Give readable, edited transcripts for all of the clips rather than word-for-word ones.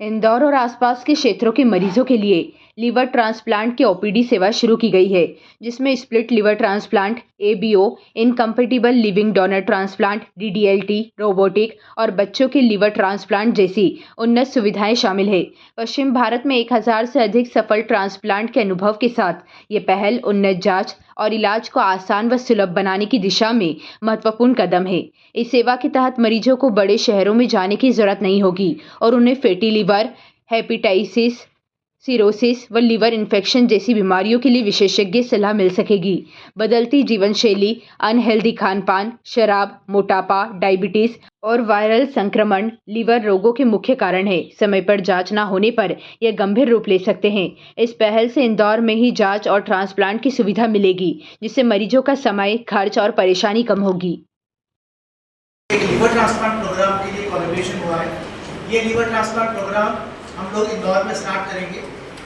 इंदौर और आसपास के क्षेत्रों के मरीजों के लिए लीवर ट्रांसप्लांट की ओपीडी सेवा शुरू की गई है, जिसमें split liver transplant, ABO, incompatible living donor transplant, DDLT, robotic और बच्चों के लीवर ट्रांसप्लांट जैसी उन्नत सुविधाएं शामिल है। पश्चिम भारत में 1000 से अधिक सफल ट्रांसप्लांट के अनुभव के साथ ये पहल उन्नत जांच और इलाज को आसान व सुलभ बनाने की दिशा में महत्वपूर्ण कदम है। इस सेवा के तहत मरीजों को बड़े शहरों में जाने की जरूरत नहीं होगी और उन्हें फैटी लिवर, हेपेटाइटिस, सिरोसिस व लिवर इन्फेक्शन जैसी बीमारियों के लिए विशेषज्ञ सलाह मिल सकेगी। बदलती जीवन शैली, अनहेल्दी खान पान, शराब, मोटापा, डायबिटीज और वायरल संक्रमण लीवर रोगों के मुख्य कारण है। समय पर जांच न होने पर यह गंभीर रूप ले सकते हैं। इस पहल से इंदौर में ही जांच और ट्रांसप्लांट की सुविधा मिलेगी, जिससे मरीजों का समय, खर्च और परेशानी कम होगी। एक लीवर ट्रांसप्लांट प्रोग्राम के लिए कोलैबोरेशन हुआ है। ये लीवर ट्रांसप्लांट प्रोग्राम हम लोग इंदौर में स्टार्ट करेंगे।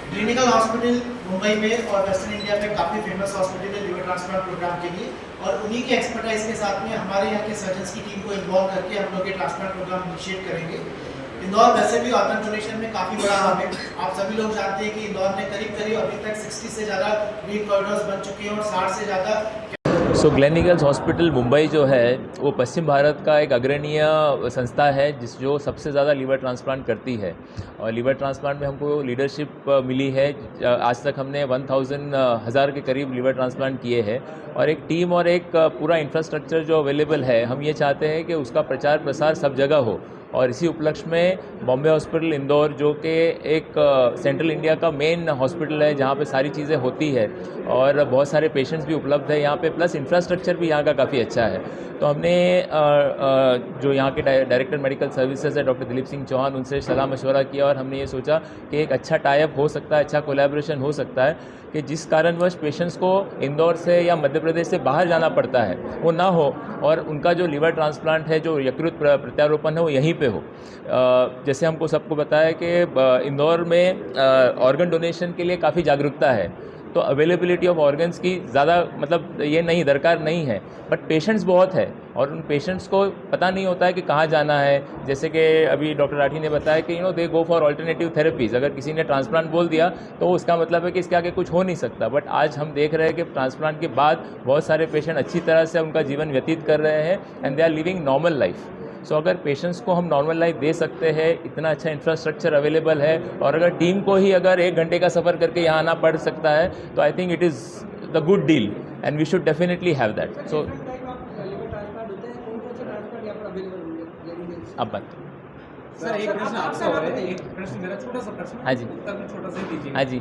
क्लिनिकल हॉस्पिटल मुंबई में और वेस्टर्न इंडिया में काफ़ी फेमस हॉस्पिटल है लीवर ट्रांसप्लांट प्रोग्राम के लिए, और उन्हीं के एक्सपर्टाइज के साथ में हमारे यहाँ के सर्जन्स की टीम को इन्वॉल्व करके हम लोग ये ट्रांसप्लांट प्रोग्राम इनिशिएट करेंगे। इंदौर वैसे भी ऑर्गन डोनेशन में काफ़ी बड़ा हब है। आप सभी लोग जानते हैं कि इंदौर में करीब करीब अभी तक 60 से ज़्यादा ग्रीन कॉरिडोर्स बन चुके हैं और 60 से ज़्यादा ग्लेनिगल्स हॉस्पिटल मुंबई जो है वो पश्चिम भारत का एक अग्रणीय संस्था है जो सबसे ज़्यादा लीवर ट्रांसप्लांट करती है। और लीवर ट्रांसप्लांट में हमको लीडरशिप मिली है। आज तक हमने 1000 के करीब लीवर ट्रांसप्लांट किए हैं, और एक टीम और एक पूरा इंफ्रास्ट्रक्चर जो अवेलेबल है, हम ये चाहते हैं कि उसका प्रचार प्रसार सब जगह हो। और इसी उपलक्ष्य में बॉम्बे हॉस्पिटल इंदौर, जो कि एक सेंट्रल इंडिया का मेन हॉस्पिटल है जहाँ पे सारी चीज़ें होती है और बहुत सारे पेशेंट्स भी उपलब्ध है यहाँ पे, प्लस इंफ्रास्ट्रक्चर भी यहाँ का काफ़ी अच्छा है। तो हमने जो यहाँ के डायरेक्टर मेडिकल सर्विसेज है डॉक्टर दिलीप सिंह चौहान, उनसे सलाह मशवरा किया और हमने ये सोचा कि एक अच्छा टाइप हो सकता है, अच्छा कोलैबोरेशन हो सकता है कि जिस कारणवश पेशेंट्स को इंदौर से या मध्य प्रदेश से बाहर जाना पड़ता है वो ना हो, और उनका जो लीवर ट्रांसप्लांट है, जो यकृत प्रत्यारोपण है, वो यहीं पे हो। जैसे हमको सबको बताया कि इंदौर में ऑर्गन डोनेशन के लिए काफ़ी जागरूकता है, तो अवेलेबिलिटी ऑफ ऑर्गन्स की ज़्यादा मतलब ये नहीं दरकार नहीं है, बट पेशेंट्स बहुत है और उन पेशेंट्स को पता नहीं होता है कि कहाँ जाना है। जैसे कि अभी डॉक्टर राठी ने बताया कि दे गो फॉर ऑल्टरनेटिव थेरेपीज़। अगर किसी ने ट्रांसप्लांट बोल दिया तो उसका मतलब है कि इसके आगे कुछ हो नहीं सकता, बट आज हम देख रहे हैं कि ट्रांसप्लांट के बाद बहुत सारे पेशेंट अच्छी तरह से उनका जीवन व्यतीत कर रहे हैं and they are living normal life. So अगर पेशेंट्स को हम नॉर्मल लाइफ दे सकते हैं, इतना अच्छा इंफ्रास्ट्रक्चर अवेलेबल है, और अगर टीम को ही अगर 1 घंटे का सफ़र करके यहाँ आना पड़ सकता है, तो I think it is the good deal and we should definitely have that. So अब बात सर, एक प्रश्न आपसे और है, एक प्रश्न मेरा छोटा सा प्रश्न, हाँ जी, उत्तर भी छोटा सा ही दीजिए। हाँ जी।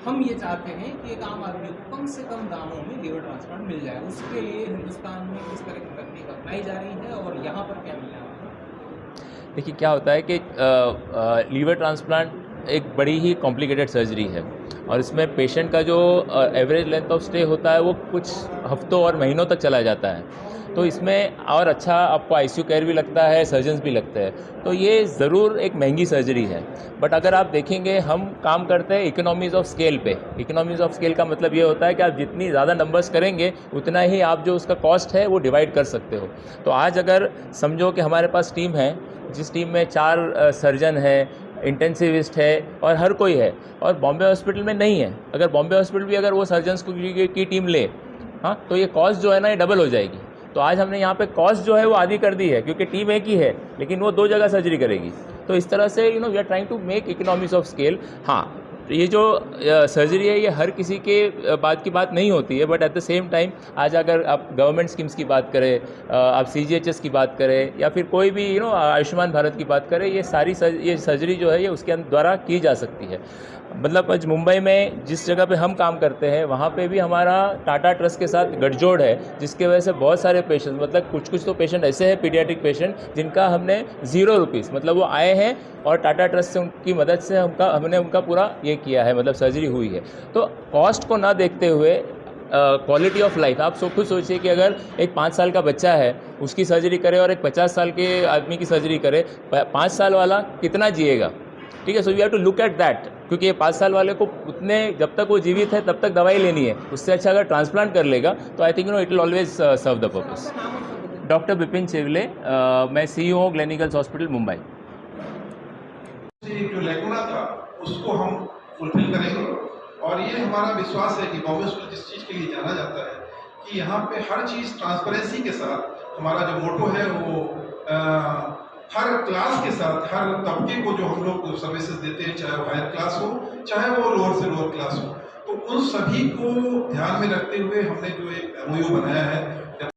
हम ये चाहते हैं कि एक आम आदमी को कम से कम दामों में लीवर ट्रांसप्लांट मिल जाए। उसके लिए हिंदुस्तान में किस तरह की तकनीक अपनाई जा रही है और यहाँ पर क्या मिलने वाला है? देखिए क्या होता है कि लीवर ट्रांसप्लांट एक बड़ी ही कॉम्प्लिकेटेड सर्जरी है, और इसमें पेशेंट का जो एवरेज लेंथ ऑफ स्टे होता है वो कुछ हफ्तों और महीनों तक चला जाता है। तो इसमें और अच्छा आपको आईसीयू केयर भी लगता है, सर्जन्स भी लगते हैं, तो ये ज़रूर एक महंगी सर्जरी है। बट अगर आप देखेंगे, हम काम करते हैं इकोनॉमीज़ ऑफ स्केल पे। इकोनॉमीज़ ऑफ स्केल का मतलब ये होता है कि आप जितनी ज़्यादा नंबर्स करेंगे उतना ही आप जो उसका कॉस्ट है वो डिवाइड कर सकते हो। तो आज अगर समझो कि हमारे पास टीम है, जिस टीम में 4 सर्जन है, इंटेंसिविस्ट है और हर कोई है, और बॉम्बे हॉस्पिटल में नहीं है। अगर बॉम्बे हॉस्पिटल भी अगर वो सर्जन्स की टीम ले, हाँ, तो ये कॉस्ट जो है ना, ये डबल हो जाएगी। तो आज हमने यहाँ पे कॉस्ट जो है वो आधी कर दी है, क्योंकि टीम एक ही है लेकिन वो 2 जगह सर्जरी करेगी। तो इस तरह से we are trying to make economies of scale. हाँ, तो ये जो सर्जरी है ये हर किसी के बात की बात नहीं होती है, but at the same time आज अगर आप गवर्नमेंट स्कीम्स की बात करें, आप सीजीएचएस की बात करें, या फिर कोई भी आयुष्मान भारत की बात करें, ये सारी ये सर्जरी जो है ये उसके द्वारा की जा सकती है। मतलब आज मुंबई में जिस जगह पे हम काम करते हैं वहाँ पे भी हमारा टाटा ट्रस्ट के साथ गठजोड़ है, जिसके वजह से बहुत सारे पेशेंट, मतलब कुछ तो पेशेंट ऐसे हैं पीडियाट्रिक पेशेंट जिनका हमने 0 रुपीज़, मतलब वो आए हैं और टाटा ट्रस्ट से उनकी मदद से हमने उनका पूरा ये किया है, मतलब सर्जरी हुई है। तो कॉस्ट को ना देखते हुए क्वालिटी ऑफ लाइफ, आप खुद सोचिए कि अगर एक 5 साल का बच्चा है उसकी सर्जरी करे और एक 50 साल के आदमी की सर्जरी करे, 5 साल वाला कितना जिएगा? ठीक है, so we have to look at that, क्योंकि ये 5 साल वाले को उतने जब तक वो जीवित है तब तक दवाई लेनी है, उससे अच्छा अगर ट्रांसप्लांट कर लेगा तो I think it will always serve the purpose. Doctor Vipin Chivle, मैं CEO हूँ ग्लेनिगल्स हॉस्पिटल मुंबई। जो लैकुना था उसको हम फुलफिल करेंगे। और ये हमारा विश्वास है कि बॉम्बे स्कूल जिस चीज़ के लिए जाना जाता है कि यहाँ पे हर चीज़ ट्रांसपेरेंसी के साथ, हमारा जो मोटो है वो हर क्लास के साथ, हर तबके को जो हम लोग सर्विसेज देते हैं, चाहे वो हायर क्लास हो चाहे वो लोअर से लोअर क्लास हो, तो उन सभी को ध्यान में रखते हुए हमने जो एक MOU बनाया है